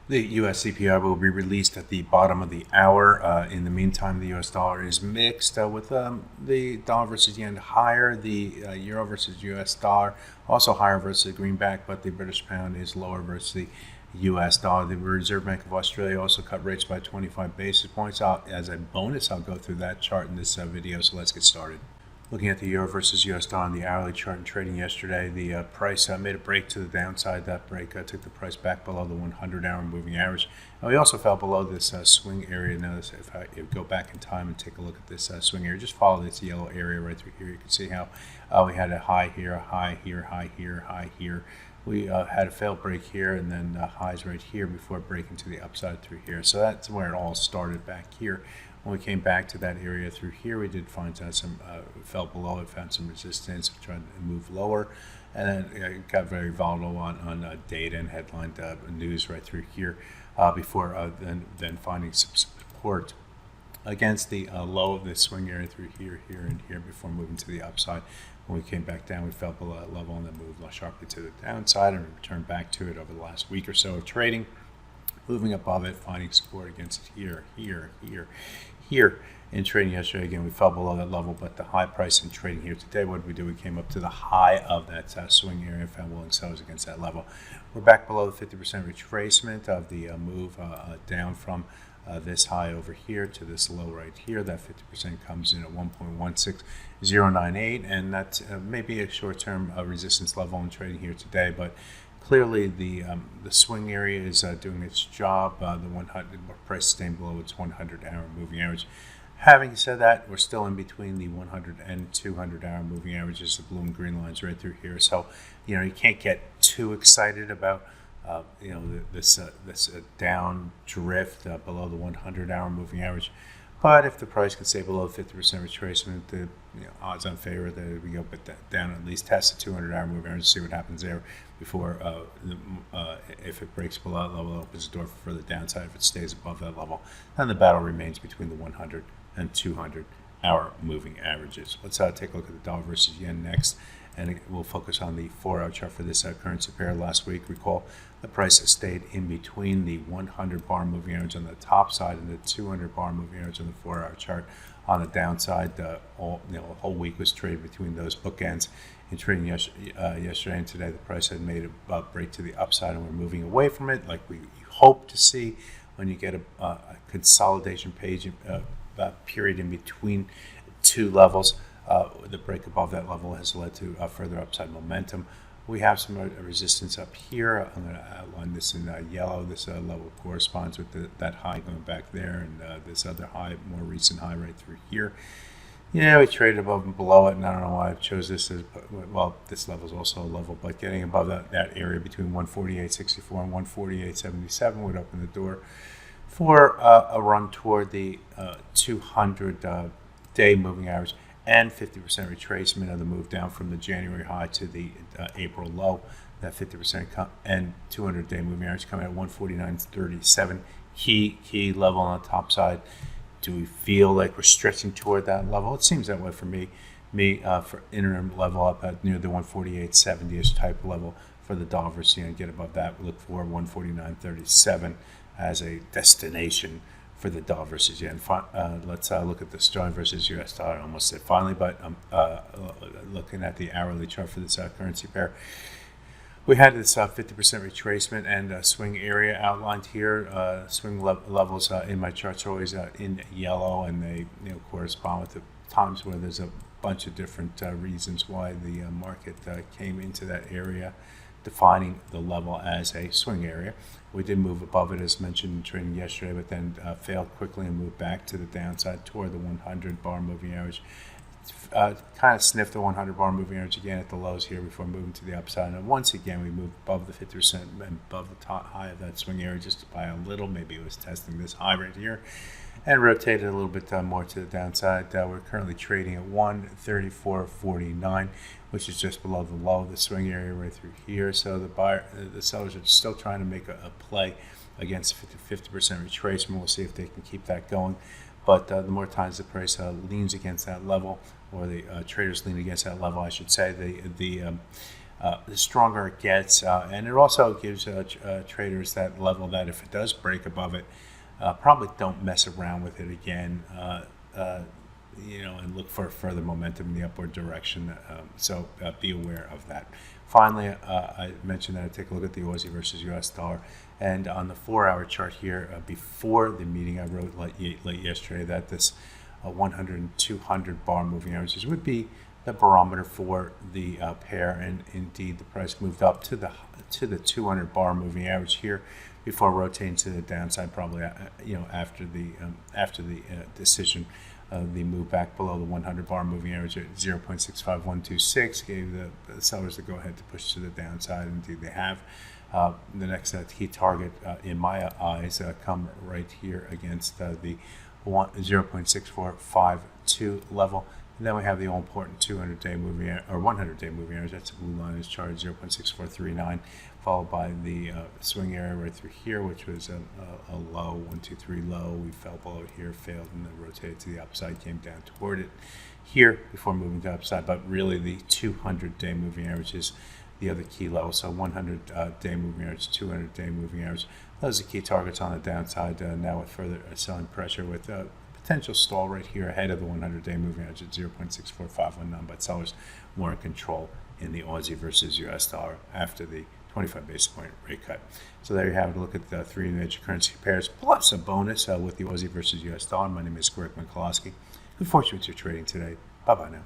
The US CPI will be released at the bottom of the hour. In the meantime, the US dollar is mixed with the dollar versus yen higher, the euro versus US dollar also higher versus the greenback, but the British pound is lower versus the US dollar. The Reserve Bank of Australia also cut rates by 25 basis points. As a bonus, I'll go through that chart in this video, so let's get started. Looking at the euro versus US dollar on the hourly chart and trading yesterday, the price made a break to the downside. That break took the price back below the 100-hour moving average. And we also fell below this swing area. Notice if I go back in time and take a look at this swing area, just follow this yellow area right through here. You can see how we had a high here, a high here, high here, high here. We had a failed break here and then highs right here before breaking to the upside through here. So that's where it all started back here. When we came back to that area through here, we did find some, fell below it, found some resistance, tried to move lower, and then it got very volatile on data and headline news right through here before then finding some support against the low of this swing area through here, here, and here before moving to the upside. When we came back down, we fell below that level and then moved sharply to the downside and returned back to it over the last week or so of trading. Moving above it, finding support against it here, here, here, here. In trading yesterday, again, we fell below that level, but the high price in trading here today, what did we do? We came up to the high of that swing area and found willing sellers against that level. We're back below the 50% retracement of the move down from this high over here to this low right here. That 50% comes in at 1.16098, and that's maybe a short-term resistance level in trading here today, but clearly, the swing area is doing its job. The 100 price staying below its 100-hour moving average. Having said that, we're still in between the 100 and 200-hour moving averages, the blue and green lines right through here. So, you can't get too excited about this down drift below the 100-hour moving average. But if the price can stay below 50% retracement, the odds on favor that we go down at least test the 200-hour moving average, see what happens there before if it breaks below that level, it opens the door for further downside. If it stays above that level, then the battle remains between the 100 and 200-hour moving averages. Let's take a look at the dollar versus yen next, and we'll focus on the 4-hour chart for this currency pair. Last week, recall the price has stayed in between the 100-bar moving average on the top side and the 200-bar moving average on the 4-hour chart on the downside. The whole week was traded between those bookends. In trading yesterday and today, the price had made a break to the upside, and we're moving away from it like we hope to see when you get a consolidation period in between two levels. The break above that level has led to further upside momentum. We have some resistance up here. I'm going to outline this in yellow. This level corresponds with that high going back there, and this other high, more recent high right through here. We traded above and below it, and I don't know why I chose this as, well, this level is also a level, but getting above that area between 148.64 and 148.77 would open the door for a run toward the 200-day moving average and 50% retracement of the move down from the January high to the April low. That 50% and 200-day moving average coming at 149.37. Key level on the top side. Do we feel like we're stretching toward that level? It seems that way for me. For interim level up at near the 148.70-ish type level for the dollar versus yen. Get above that. We look for 149.37 as a destination for the dollar versus yen. Let's look at the sterling versus US dollar. I almost said finally, but I'm looking at the hourly chart for this currency pair. We had this 50% retracement and swing area outlined here. Swing levels in my charts are always in yellow, and they correspond with the times where there's a bunch of different reasons why the market came into that area, defining the level as a swing area. We did move above it, as mentioned in trading yesterday, but then failed quickly and moved back to the downside toward the 100-bar moving average. Kind of sniffed the 100-bar moving average again at the lows here before moving to the upside. And once again, we moved above the 50% and above the top high of that swing area just by a little. Maybe it was testing this high right here, and rotated a little bit more to the downside. We're currently trading at 134.49, which is just below the low of the swing area right through here. So the sellers are still trying to make a play against 50% retracement. We'll see if they can keep that going. But the more times the price leans against that level, or the traders lean against that level, I should say, the the stronger it gets, and it also gives traders that level that if it does break above it, probably don't mess around with it again, and look for further momentum in the upward direction. So be aware of that. Finally, I mentioned that I take a look at the Aussie versus US dollar, and on the 4-hour chart here, before the meeting, I wrote late yesterday that this 100 and 200 bar moving averages would be the barometer for the pair, and indeed the price moved up to the 200 bar moving average here before rotating to the downside, probably after the decision. The move back below the 100 bar moving average at 0.65126 gave the sellers the go ahead to push to the downside. Indeed, they have. The next key target, in my eyes, come right here against the 0.6452 level. And then we have the all-important 200-day moving or 100-day moving average. That's the blue line is charted 0.6439, followed by the swing area right through here, which was a low, 1, 2, 3 low. We fell below here, failed, and then rotated to the upside, came down toward it here before moving to upside. But really, the 200-day moving average is the other key level. So 100-day moving average, 200-day moving average. Those are key targets on the downside. Now with further selling pressure with potential stall right here ahead of the 100-day moving average at 0.64519, but sellers more in control in the Aussie versus US dollar after the 25 basis point rate cut. So there you have it. A look at the 3 major currency pairs plus a bonus with the Aussie versus US dollar. My name is Greg Mikulowski. Good fortune with your trading today. Bye-bye now.